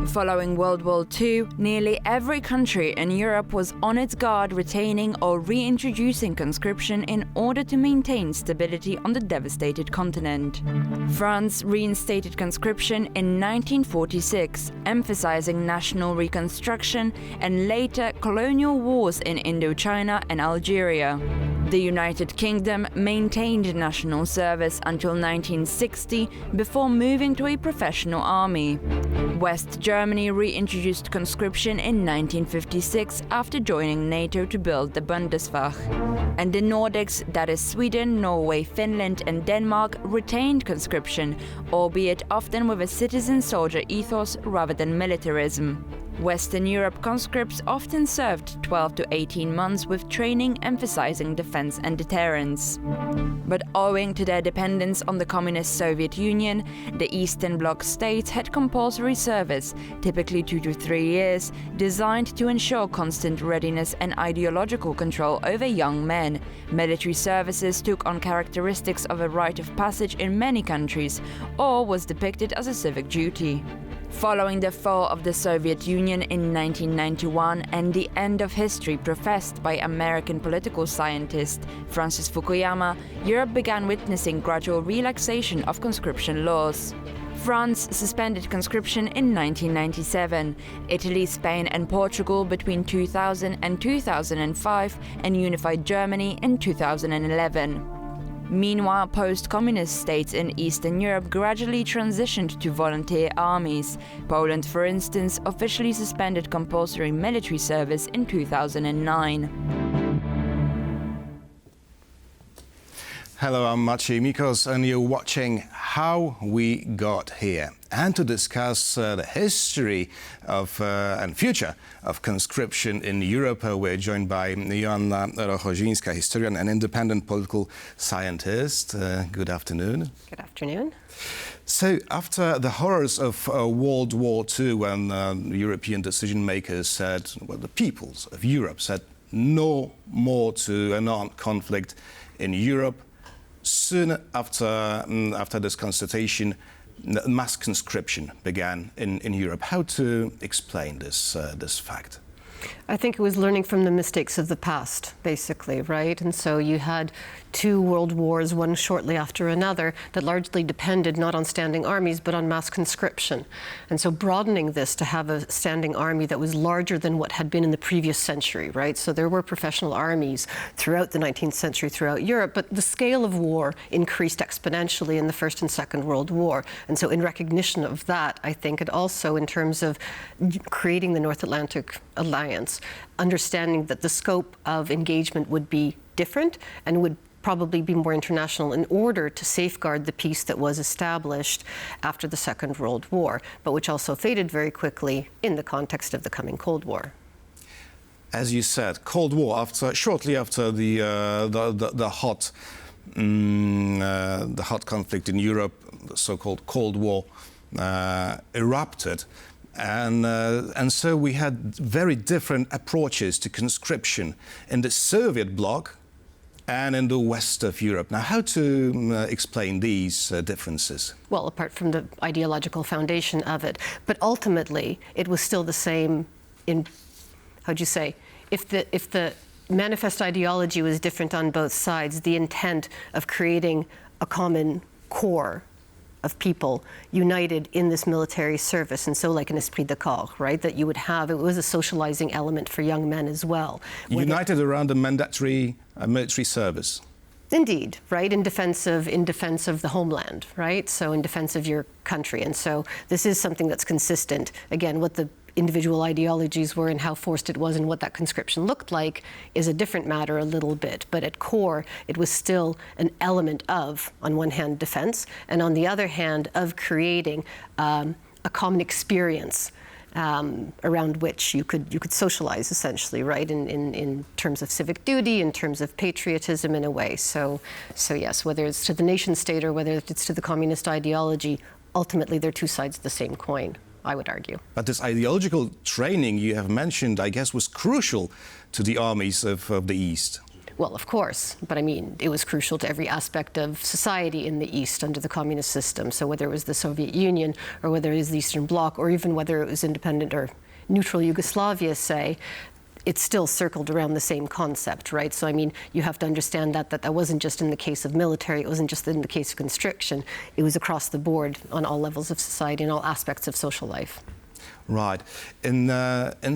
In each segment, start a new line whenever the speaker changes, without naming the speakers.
Following World War II, nearly every country in Europe was on its guard retaining or reintroducing conscription in order to maintain stability on the devastated continent. France reinstated conscription in 1946, emphasizing national reconstruction and later colonial wars in Indochina and Algeria. The United Kingdom maintained national service until 1960 before moving to a professional army. West Germany reintroduced conscription in 1956 after joining NATO to build the Bundeswehr. And the Nordics, that is Sweden, Norway, Finland and Denmark, retained conscription, albeit often with a citizen-soldier ethos rather than militarism. Western Europe conscripts often served 12 to 18 months with training emphasizing defense and deterrence. But owing to their dependence on the communist Soviet Union, the Eastern Bloc states had compulsory service, typically 2 to 3 years, designed to ensure constant readiness and ideological control over young men. Military services took on characteristics of a rite of passage in many countries, or was depicted as a civic duty. Following the fall of the Soviet Union in 1991 and the end of history professed by American political scientist Francis Fukuyama, Europe began witnessing gradual relaxation of conscription laws. France suspended conscription in 1997, Italy, Spain and Portugal between 2000 and 2005, and unified Germany in 2011. Meanwhile, post-communist states in Eastern Europe gradually transitioned to volunteer armies. Poland, for instance, officially suspended compulsory military service in 2009.
Hello, I'm Maciej Mikos and you're watching How We Got Here. And to discuss the history of and future of conscription in Europe, we're joined by Joanna Rohozinska, historian and independent political scientist. Good afternoon.
Good afternoon.
So, after the horrors of World War II, when European decision makers said, well, the peoples of Europe said no more to an armed conflict in Europe, soon after this consultation, mass conscription began in Europe. How to explain this fact?
I think it was learning from the mistakes of the past, basically, right? And so you had 2 world wars, one shortly after another, that largely depended not on standing armies, but on mass conscription. And so broadening this to have a standing army that was larger than what had been in the previous century, right? So there were professional armies throughout the 19th century, throughout Europe, but the scale of war increased exponentially in the First and Second World War. And so in recognition of that, I think, and also in terms of creating the North Atlantic Alliance, understanding that the scope of engagement would be different and would probably be more international in order to safeguard the peace that was established after the Second World War, but which also faded very quickly in the context of the coming Cold War.
As you said, Cold War, shortly after the hot conflict in Europe, the so-called Cold War, erupted. And so we had very different approaches to conscription in the Soviet bloc and in the west of Europe. Now, how to explain these differences?
Well, apart from the ideological foundation of it, but ultimately it was still the same in, how'd you say, if the manifest ideology was different on both sides, the intent of creating a common core of people united in this military service, and so like an esprit de corps, right, that you would have, it was a socializing element for young men as well.
United around a mandatory military service.
Indeed, right, in defense of the homeland, right, so in defense of your country. And so this is something that's consistent. Again, what the individual ideologies were and how forced it was and what that conscription looked like is a different matter a little bit. But at core, it was still an element of, on one hand, defense, and on the other hand, of creating a common experience around which you could socialize, essentially, right, in terms of civic duty, in terms of patriotism, in a way. So yes, whether it's to the nation state or whether it's to the communist ideology, ultimately they're 2 sides of the same coin, I would argue.
But this ideological training you have mentioned, I guess, was crucial to the armies of the East.
Well, of course, but I mean, it was crucial to every aspect of society in the East under the communist system. So whether it was the Soviet Union, or whether it was the Eastern Bloc, or even whether it was independent or neutral Yugoslavia, say, it still circled around the same concept, right? So, I mean, you have to understand that wasn't just in the case of military, it wasn't just in the case of conscription, it was across the board on all levels of society and all aspects of social life.
Right. In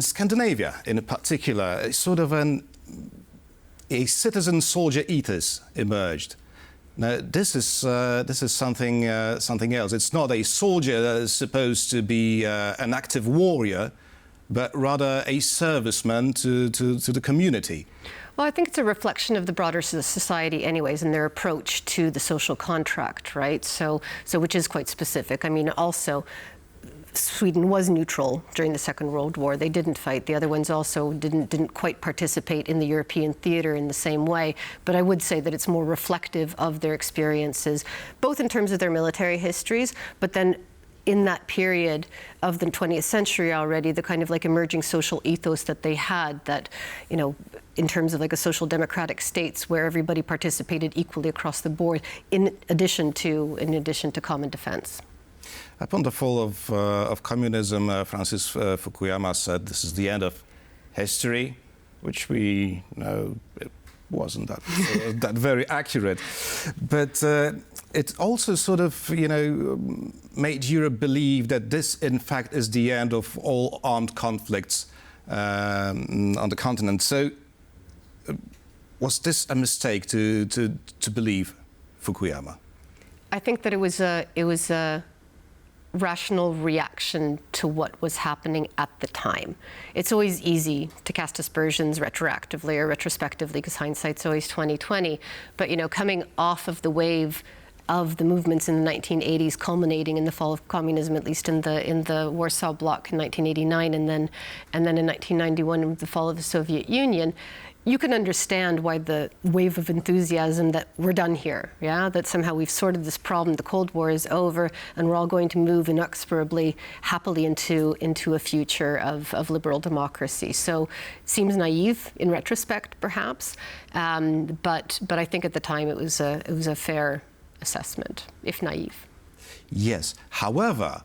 Scandinavia, in particular, sort of a citizen-soldier ethos emerged. Now, this is something else. It's not a soldier that is supposed to be an active warrior, but rather a serviceman to the community.
Well, I think it's a reflection of the broader society anyways, and their approach to the social contract, right? So which is quite specific. I mean, also, Sweden was neutral during the Second World War. They didn't fight. The other ones also didn't quite participate in the European theater in the same way. But I would say that it's more reflective of their experiences, both in terms of their military histories, but then in that period of the 20th century already, the kind of like emerging social ethos that they had, that, you know, in terms of like a social democratic states where everybody participated equally across the board, in addition to common defense.
Upon the fall of communism, Francis Fukuyama said this is the end of history, which we know it wasn't that very accurate. But it also sort of, you know, made Europe believe that this, in fact, is the end of all armed conflicts on the continent. So was this a mistake to believe Fukuyama?
I think that it was a rational reaction to what was happening at the time. It's always easy to cast aspersions retroactively or retrospectively because hindsight's always 20/20. But, you know, coming off of the wave of the movements in the 1980s, culminating in the fall of communism, at least in the Warsaw Bloc in 1989, and then in 1991 with the fall of the Soviet Union, you can understand why the wave of enthusiasm that we're done here, yeah? That somehow we've sorted this problem, the Cold War is over, and we're all going to move inexorably, happily into a future of liberal democracy. So it seems naive in retrospect, perhaps, but I think at the time it was a fair assessment, if naive.
Yes. However,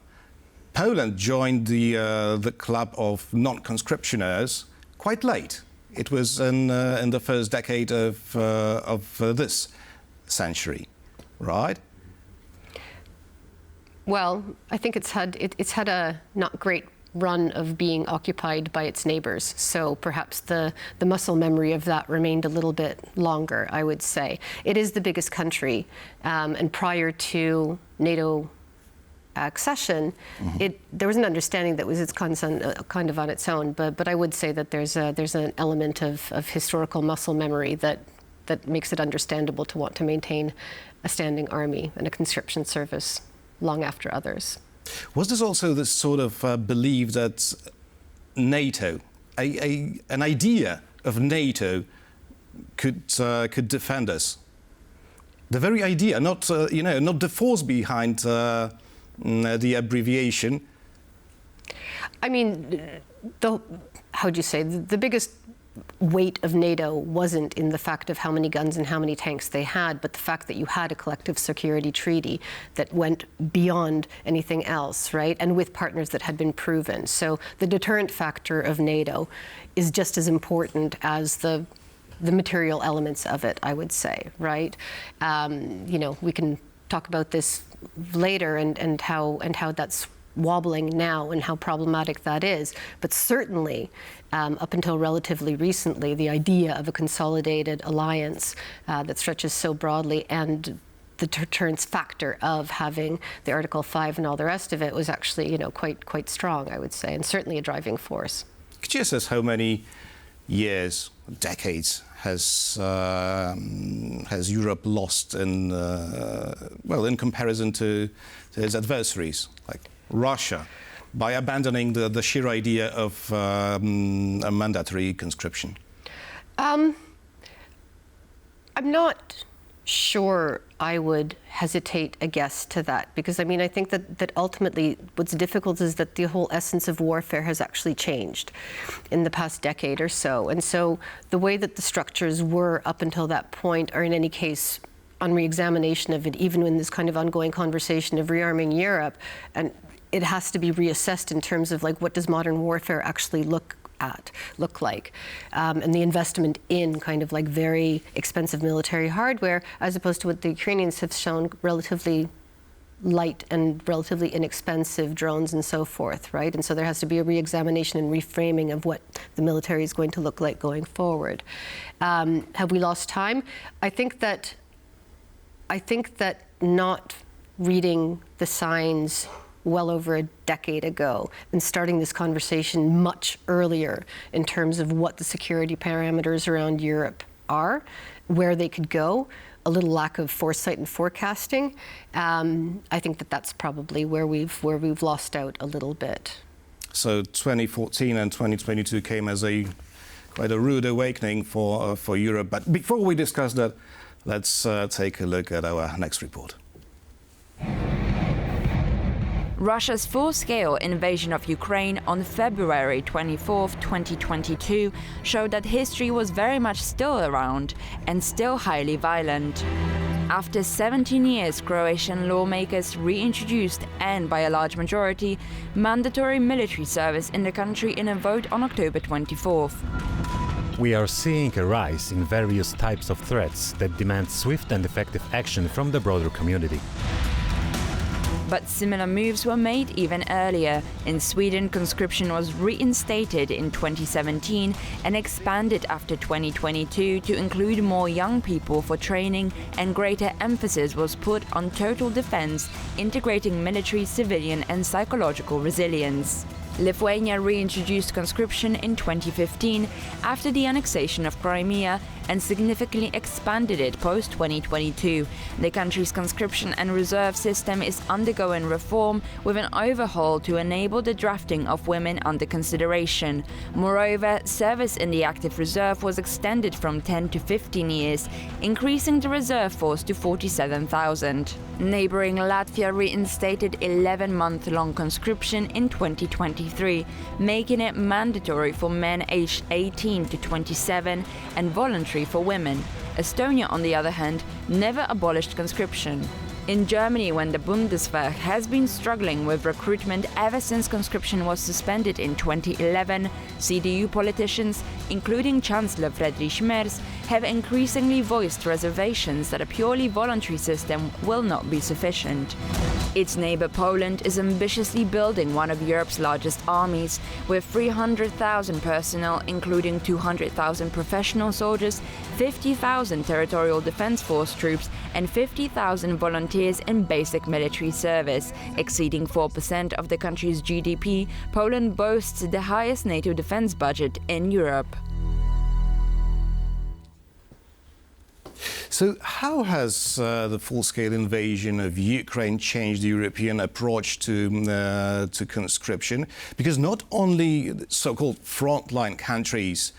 Poland joined the club of non-conscriptioners quite late. It was in the first decade of this century, right?
Well, I think it's had a not great run of being occupied by its neighbors. So perhaps the muscle memory of that remained a little bit longer, I would say. It is the biggest country, and prior to NATO accession, there was an understanding that was its kind of on its own, but I would say that there's an element of historical muscle memory that makes it understandable to want to maintain a standing army and a conscription service long after others.
Was this also the sort of belief that NATO, an idea of NATO, could defend us? The very idea, not not the force behind the abbreviation.
I mean, how would you say, the biggest weight of NATO wasn't in the fact of how many guns and how many tanks they had, but the fact that you had a collective security treaty that went beyond anything else, right? And with partners that had been proven. So the deterrent factor of NATO is just as important as the material elements of it, I would say, right? You know, we can talk about this later and how that's wobbling now and how problematic that is. But certainly, up until relatively recently, the idea of a consolidated alliance that stretches so broadly and the deterrence factor of having the Article 5 and all the rest of it was actually, you know, quite strong, I would say, and certainly a driving force.
Could you assess how many years, decades has Europe lost in in comparison to its adversaries, like Russia, by abandoning the sheer idea of a mandatory conscription?
I'm not sure, I would hesitate a guess to that, because I mean, I think that ultimately what's difficult is that the whole essence of warfare has actually changed in the past decade or so. And so the way that the structures were up until that point are in any case on re-examination of it, even in this kind of ongoing conversation of rearming Europe, and it has to be reassessed in terms of like, what does modern warfare actually look like, and the investment in kind of like very expensive military hardware, as opposed to what the Ukrainians have shown, relatively light and relatively inexpensive drones and so forth, right? And so there has to be a re-examination and reframing of what the military is going to look like going forward. Have we lost time? I think that not reading the signs well over a decade ago and starting this conversation much earlier in terms of what the security parameters around Europe are, where they could go, a little lack of foresight and forecasting. I think that that's probably where we've lost out a little bit.
So 2014 and 2022 came as quite a rude awakening for Europe. But before we discuss that, let's take a look at our next report.
Russia's full-scale invasion of Ukraine on February 24, 2022 showed that history was very much still around and still highly violent. After 17 years, Croatian lawmakers reintroduced, and by a large majority, mandatory military service in the country in a vote on October 24th.
We are seeing a rise in various types of threats that demand swift and effective action from the broader community.
But similar moves were made even earlier. In Sweden, conscription was reinstated in 2017 and expanded after 2022 to include more young people for training, and greater emphasis was put on total defense, integrating military, civilian and psychological resilience. Lithuania reintroduced conscription in 2015 after the annexation of Crimea and significantly expanded it post-2022. The country's conscription and reserve system is undergoing reform with an overhaul to enable the drafting of women under consideration. Moreover, service in the active reserve was extended from 10 to 15 years, increasing the reserve force to 47,000. Neighboring Latvia reinstated 11-month-long conscription in 2023, making it mandatory for men aged 18 to 27 and voluntary for women. Estonia, on the other hand, never abolished conscription. In Germany, when the Bundeswehr has been struggling with recruitment ever since conscription was suspended in 2011, CDU politicians, including Chancellor Friedrich Merz, have increasingly voiced reservations that a purely voluntary system will not be sufficient. Its neighbor Poland is ambitiously building one of Europe's largest armies, with 300,000 personnel, including 200,000 professional soldiers, 50,000 territorial defense force troops, and 50,000 volunteers in basic military service. Exceeding 4% of the country's GDP, Poland boasts the highest NATO defense budget in Europe.
So how has the full-scale invasion of Ukraine changed the European approach to conscription? Because not only so-called frontline countries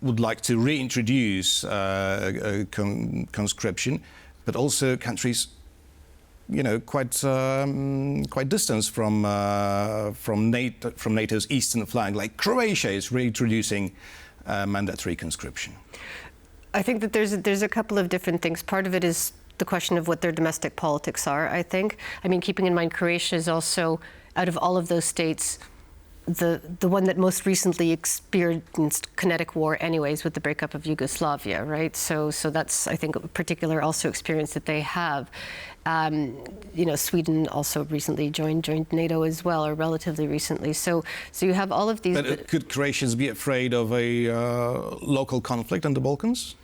would like to reintroduce conscription, but also countries, you know, quite distant from NATO's eastern flank, like Croatia is reintroducing mandatory conscription.
I think that there's a couple of different things. Part of it is the question of what their domestic politics are, I think. I mean, keeping in mind Croatia is also, out of all of those states, the one that most recently experienced kinetic war anyways, with the breakup of Yugoslavia, right? So that's, I think, a particular also experience that they have. You know, Sweden also recently joined NATO as well, or relatively recently. So you have all of these.
But could Croatians be afraid of a local conflict in the Balkans?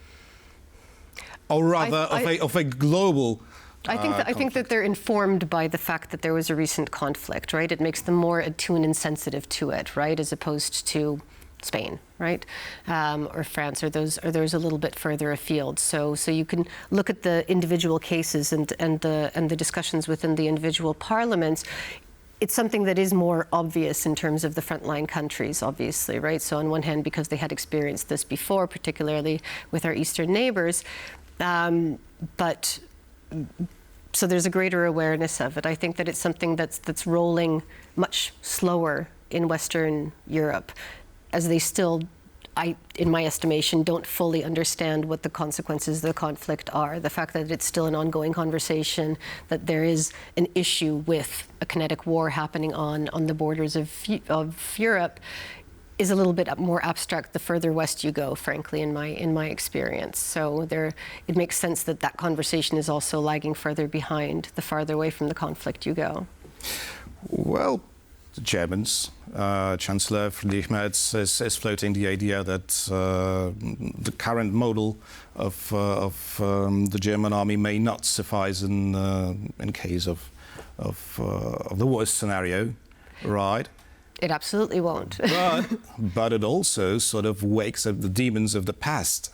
Or rather, of a global
I think that they're informed by the fact that there was a recent conflict, right? It makes them more attuned and sensitive to it, right, as opposed to Spain, right, or France, or those a little bit further afield. So you can look at the individual cases and the discussions within the individual parliaments. it's something that is more obvious in terms of the frontline countries, obviously, right? So on one hand, because they had experienced this before, particularly with our eastern neighbors, so there's a greater awareness of it. I think that it's something that's rolling much slower in Western Europe, as they still, in my estimation, don't fully understand what the consequences of the conflict are. The fact that it's still an ongoing conversation, that there is an issue with a kinetic war happening on the borders of Europe, is a little bit more abstract the further west you go, frankly, in my experience. So it makes sense that conversation is also lagging further behind the farther away from the conflict you go.
Well, the Germans, Chancellor Friedrich Merz is floating the idea that the current model of the German army may not suffice in case of the worst scenario, right?
It absolutely won't.
But it also sort of wakes up the demons of the past.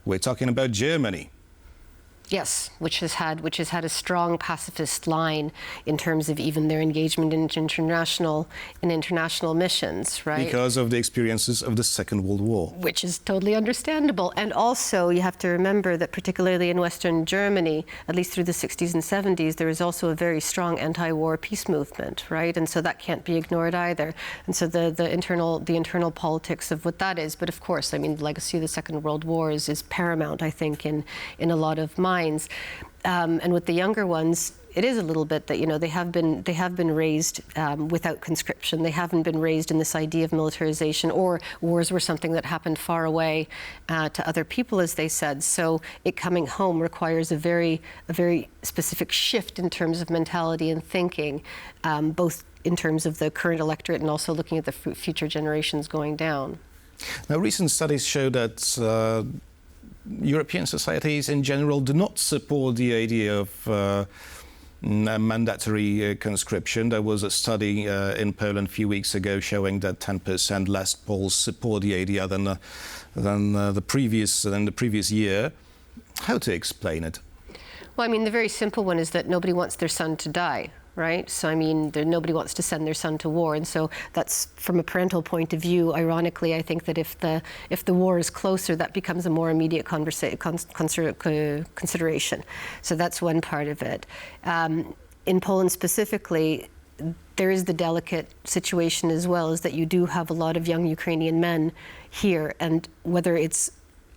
We're talking about Germany.
Yes, which has had a strong pacifist line in terms of even their engagement in international missions, right?
Because of the experiences of the Second World War.
Which is totally understandable. And also, you have to remember that particularly in Western Germany, at least through the 60s and 70s, there is also a very strong anti-war peace movement, right? And so that can't be ignored either. And so the internal politics of what that is. But of course, I mean, the legacy of the Second World War is paramount, I think, in a lot of minds. And with the younger ones, it is a little bit that, you know, they have been raised without conscription. They haven't been raised in this idea of militarization, or wars were something that happened far away to other people, as they said. So it coming home requires a very specific shift in terms of mentality and thinking, both in terms of the current electorate and also looking at the future generations going down.
Now, recent studies show that European societies in general do not support the idea of mandatory conscription. There was a study in Poland a few weeks ago showing that 10% less Poles support the idea than the previous year. How to explain it?
Well, I mean, the very simple one is that nobody wants their son to die, right? So, I mean, nobody wants to send their son to war. And so that's, from a parental point of view, ironically, I think that if the war is closer, that becomes a more immediate consideration. So that's one part of it. In Poland specifically, there is the delicate situation as well, is that you do have a lot of young Ukrainian men here, and whether it's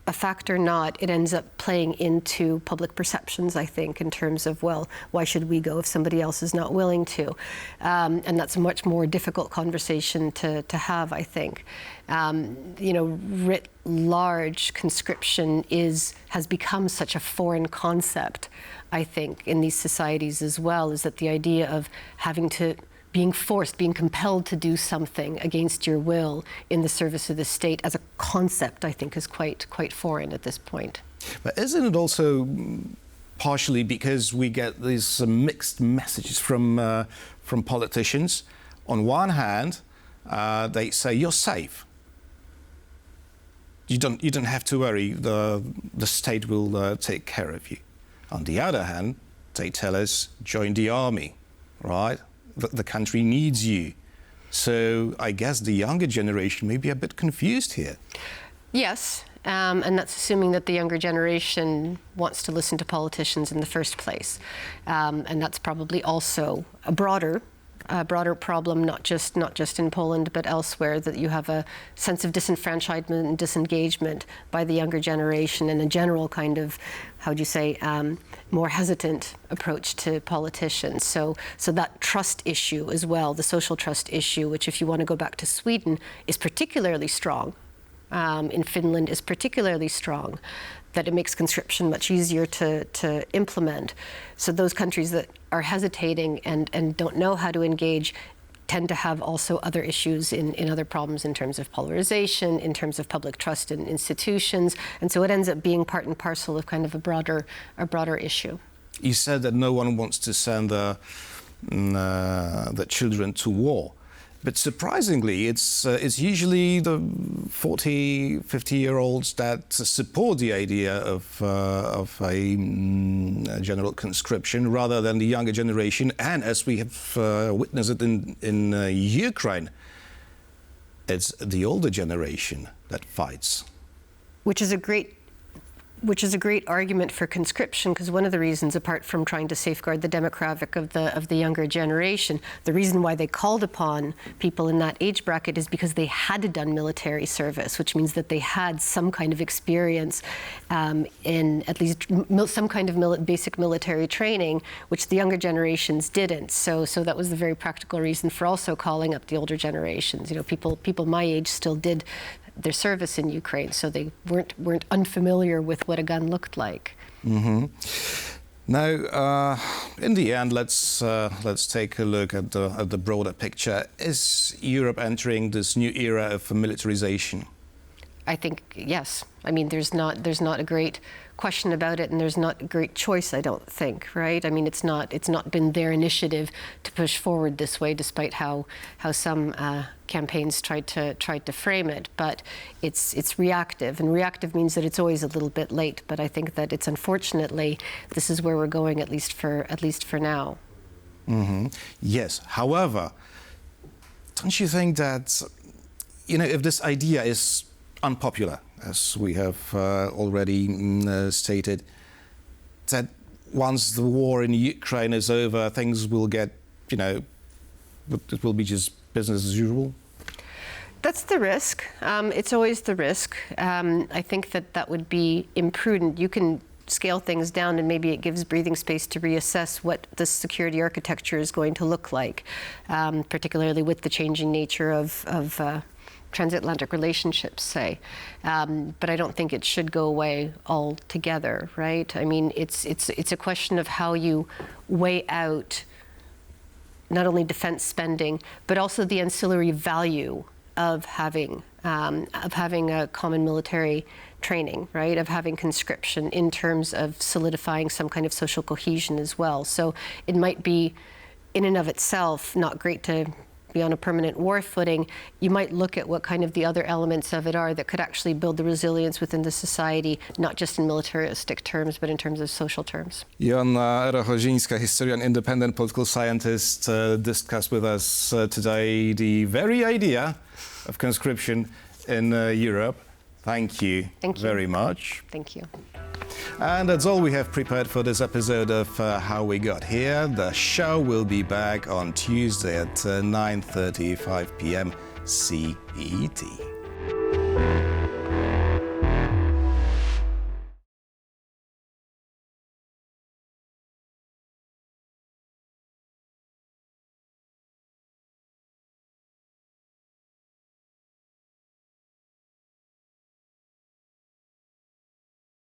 a fact or not, it ends up playing into public perceptions, I think, in terms of, well, why should we go if somebody else is not willing to? And that's a much more difficult conversation to have, I think. You know, writ large, conscription has become such a foreign concept, I think, in these societies as well, is that the idea of being compelled to do something against your will in the service of the state as a concept, I think, is quite foreign at this point.
But isn't it also partially because we get these mixed messages from politicians? On one hand, they say you're safe. You don't have to worry. The state will take care of you. On the other hand, they tell us join the army, right? The country needs you. So I guess the younger generation may be a bit confused here.
Yes, and that's assuming that the younger generation wants to listen to politicians in the first place. And that's probably also a broader problem, not just in Poland, but elsewhere, that you have a sense of disenfranchisement and disengagement by the younger generation, and a general kind of, how would you say, more hesitant approach to politicians. So that trust issue as well, the social trust issue, which, if you want to go back to Sweden, is particularly strong. In Finland is particularly strong, that it makes conscription much easier to implement. So those countries that are hesitating and don't know how to engage tend to have also other issues in other problems in terms of polarization, in terms of public trust in institutions. And so it ends up being part and parcel of kind of a broader issue.
You said that no one wants to send the children to war. But surprisingly, it's usually the 40, 50-year-olds that support the idea of a general conscription rather than the younger generation. And as we have witnessed it in Ukraine, it's the older generation that fights.
Which is a great argument for conscription, because one of the reasons, apart from trying to safeguard the demographic of the younger generation, the reason why they called upon people in that age bracket is because they had done military service, which means that they had some kind of experience in at least some kind of basic military training, which the younger generations didn't. So that was the very practical reason for also calling up the older generations. You know, people my age still did their service in Ukraine, so they weren't unfamiliar with what a gun looked like.
Mm-hmm. Now, in the end, let's take a look at the broader picture. Is Europe entering this new era of militarization?
I think yes. I mean, there's not a great question about it, and there's not a great choice, I don't think, right? I mean, it's not been their initiative to push forward this way, despite how some campaigns tried to frame it. But it's reactive, and reactive means that it's always a little bit late. But I think that it's unfortunately this is where we're going, at least for now.
Mm-hmm. Yes. However, don't you think that, you know, if this idea is unpopular, as we have already stated, that once the war in Ukraine is over, things will get, you know, it will be just business as usual?
That's the risk. It's always the risk. I think that would be imprudent. You can scale things down, and maybe it gives breathing space to reassess what the security architecture is going to look like, particularly with the changing nature of transatlantic relationships, say. But I don't think it should go away altogether, right? I mean, it's a question of how you weigh out not only defense spending, but also the ancillary value of having a common military training, right? Of having conscription in terms of solidifying some kind of social cohesion as well. So it might be, in and of itself, not great to be on a permanent war footing. You might look at what kind of the other elements of it are that could actually build the resilience within the society, not just in militaristic terms, but in terms of social terms.
Joanna Rohozinska, historian, independent political scientist, discussed with us today the very idea of conscription in Europe. Thank you very much.
Thank you.
And that's all we have prepared for this episode of How We Got Here. The show will be back on Tuesday at 9:35 p.m. CET.